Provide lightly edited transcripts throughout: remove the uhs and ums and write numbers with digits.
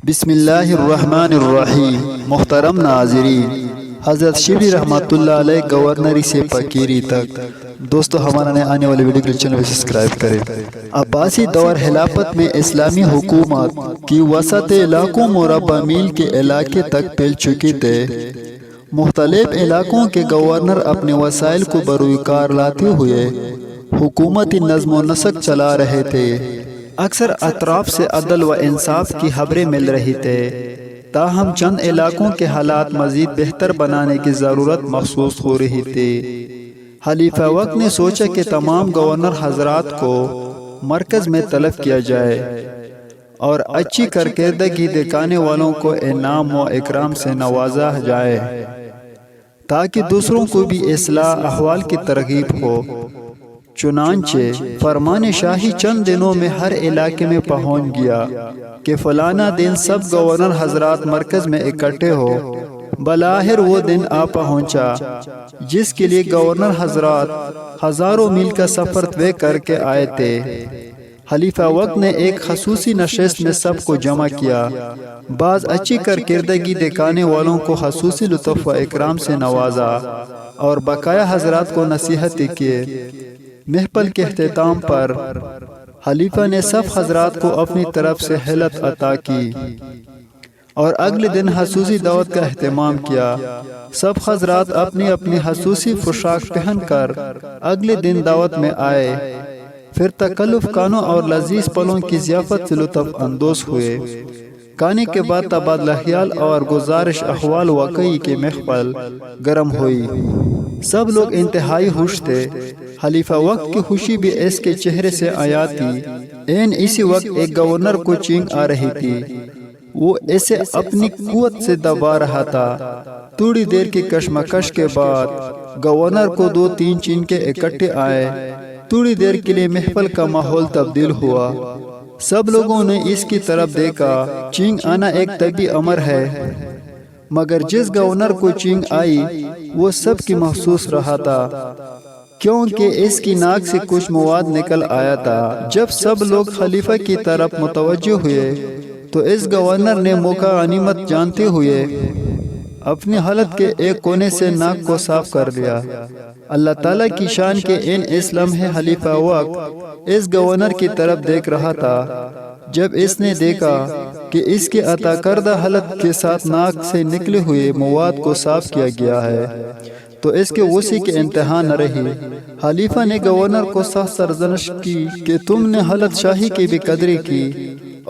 بسم اللہ الرحمن الرحیم۔ محترم ناظرین، حضرت شبلی رحمۃ اللہ علیہ گورنری سے پکیری تک دوستو ہمارا نئے آنے والے ویڈیو کے چینل کو سبسکرائب کریں۔ عباسی دور خلافت میں اسلامی حکومت کی وسعت علاقوں مربع میل کے علاقے تک پھیل چکی تھے۔ مختلف علاقوں کے گورنر اپنے وسائل کو بروئے کار لاتے ہوئے حکومتی نظم و نسق چلا رہے تھے۔ اکثر اطراف سے عدل و انصاف کی خبریں مل رہی تھے، تاہم چند علاقوں کے حالات مزید بہتر بنانے کی ضرورت محسوس ہو رہی تھی۔ خلیفہ وقت نے سوچا کہ تمام گورنر حضرات کو مرکز میں طلب کیا جائے اور اچھی کارکردگی دکھانے والوں کو انعام و اکرام سے نوازا جائے تاکہ دوسروں کو بھی اصلاح احوال کی ترغیب ہو۔ چنانچہ فرمان شاہی چند دنوں میں ہر علاقے میں پہنچ گیا کہ فلانا دن سب گورنر حضرات مرکز میں اکٹھے ہو۔ بلاخر وہ دن آ پہنچا جس کے لیے گورنر حضرات ہزاروں میل کا سفر طے کر کے آئے تھے۔ خلیفہ وقت نے ایک خصوصی نشست میں سب کو جمع کیا۔ بعض اچھی کارکردگی دکھانے والوں کو خصوصی لطف و اکرام سے نوازا اور بقایا حضرات کو نصیحت کی۔ محفل کے اختتام پر خلیفہ نے سب حضرات کو اپنی طرف سے ہلت عطا کی اور اگلے دن خصوصی دعوت کا اہتمام کیا۔ سب حضرات اپنی اپنی خصوصی پوشاک پہن کر اگلے دن دعوت میں آئے، پھر تکلف کھانوں اور لذیذ پلوں کی ضیافت سے لطف اندوز ہوئے۔ کھانے کے بعد تبادلہ خیال اور گزارش احوال واقعی کی محفل گرم ہوئی۔ سب لوگ انتہائی خوش تھے۔ خلیفہ وقت کی خوشی بھی اس کے چہرے سے آیا تھی۔ اسی وقت ایک گورنر کو چینک آ رہی تھی، وہ اسے اپنی قوت سے دبا رہا تھا۔ تھوڑی دیر کی کشمکش کے بعد گورنر کو 2-3 چینکے اکٹھے آئے۔ تھوڑی دیر کے لیے محفل کا ماحول تبدیل ہوا۔ سب لوگوں نے اس کی طرف دیکھا۔ چینک آنا ایک طبیعی امر ہے، مگر جس گورنر کو چینک آئی وہ سب کی محسوس رہا تھا، کیونکہ اس کی ناک سے کچھ مواد نکل آیا تھا۔ جب سب لوگ خلیفہ کی طرف متوجہ ہوئے تو اس گورنر نے موقع غنیمت جانتے ہوئے اپنی حالت کے ایک کونے سے ناک کو صاف کر دیا۔ اللہ تعالیٰ کی شان کے اس لمحے خلیفہ وقت اس گورنر کی طرف دیکھ رہا تھا۔ جب اس نے دیکھا کہ اس کی عطا کردہ حالت کے ساتھ ناک سے نکلے ہوئے مواد کو صاف کیا گیا ہے تو اس کے غصے کی انتہا نہ رہی۔ خلیفہ نے گورنر کو سخت سرزنش کی کہ تم نے حالت شاہی کی بے قدری کی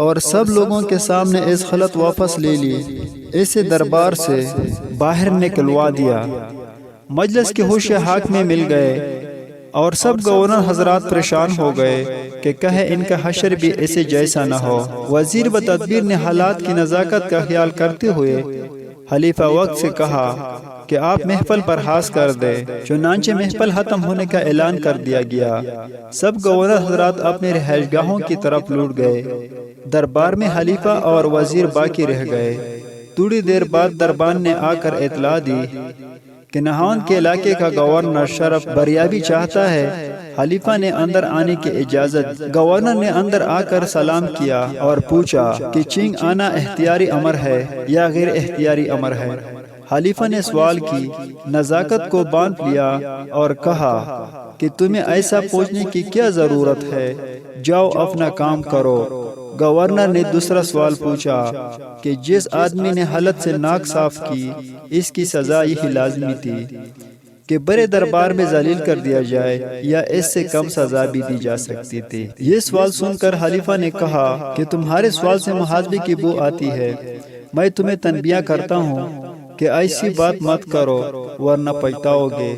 اور سب لوگوں کے سامنے اس حالت واپس لے لی، اسے دربار سے باہر نکلوا دیا۔ مجلس کے ہوش حق میں مل گئے اور سب گورنر حضرات پریشان ہو گئے کہ کہیں ان کا حشر بھی اسے جیسا نہ ہو۔ وزیر بتدبیر نے حالات کی نزاکت کا خیال کرتے ہوئے خلیفہ وقت سے کہا کہ آپ محفل برخاست کر دیں۔ چنانچہ محفل ختم ہونے کا اعلان کر دیا گیا۔ سب گورنر حضرات اپنے رہائش گاہوں کی طرف لوٹ گئے۔ دربار میں خلیفہ اور وزیر باقی رہ گئے۔ تھوڑی دیر بعد دربان نے آ کر اطلاع دی کہ نہاوند کے علاقے کا گورنر شرف بریابی چاہتا ہے۔ خلیفہ نے اندر آنے کی اجازت۔ گورنر نے اندر آ کر سلام کیا اور پوچھا کہ چینک آنا اختیاری امر ہے یا غیر اختیاری امر ہے۔ خلیفہ نے سوال کی نزاکت کو باندھ لیا اور کہا کہ تمہیں ایسا پوچھنے کی کیا ضرورت ہے، جاؤ اپنا کام کرو۔ گورنر نے دوسرا سوال پوچھا کہ جس آدمی نے حالت سے ناک صاف کی اس کی سزا یہی لازمی تھی کہ بڑے دربار میں ذلیل کر دیا جائے یا اس سے کم سزا بھی دی جا سکتی تھی۔ یہ سوال سن کر خلیفہ نے کہا کہ تمہارے سوال سے محاسبے کی بو آتی ہے۔ میں تمہیں تنبیہ کرتا ہوں کہ ایسی بات مت کرو ورنہ پچھتاؤ گے۔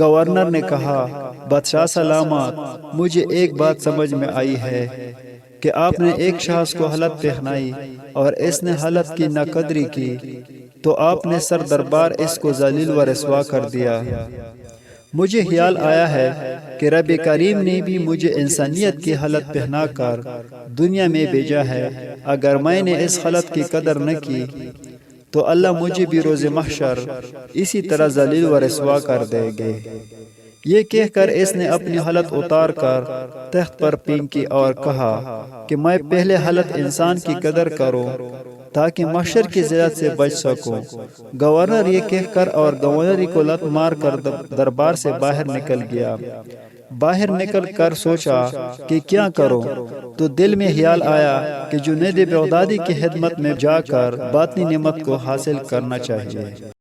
گورنر نے کہا بادشاہ سلامت، مجھے ایک بات سمجھ میں آئی ہے کہ آپ نے ایک شخص کو حالت پہنائی اور اس نے حالت کی ناقدری کی تو آپ نے سر دربار اس کو ذلیل و رسوا کر دیا۔ مجھے خیال آیا ہے کہ رب کریم نے بھی مجھے انسانیت کی حالت پہنا کر دنیا میں بھیجا ہے۔ اگر میں نے اس حالت کی قدر نہ کی تو اللہ مجھے بھی روز محشر اسی طرح ذلیل و رسوا کر دے گے۔ یہ کہہ کر اس نے اپنی حالت اتار کر تخت پر پھینکی اور کہا کہ میں پہلے حالت انسان کی قدر کروں تاکہ محشر کی ذلت سے بچ سکوں۔ گورنر یہ کہہ کر اور گورنری کو لت مار کر دربار سے باہر نکل گیا۔ باہر نکل کر سوچا کہ کیا کروں، تو دل میں خیال آیا کہ جنید بغدادی کی خدمت میں جا کر باطنی نعمت کو حاصل کرنا چاہیے۔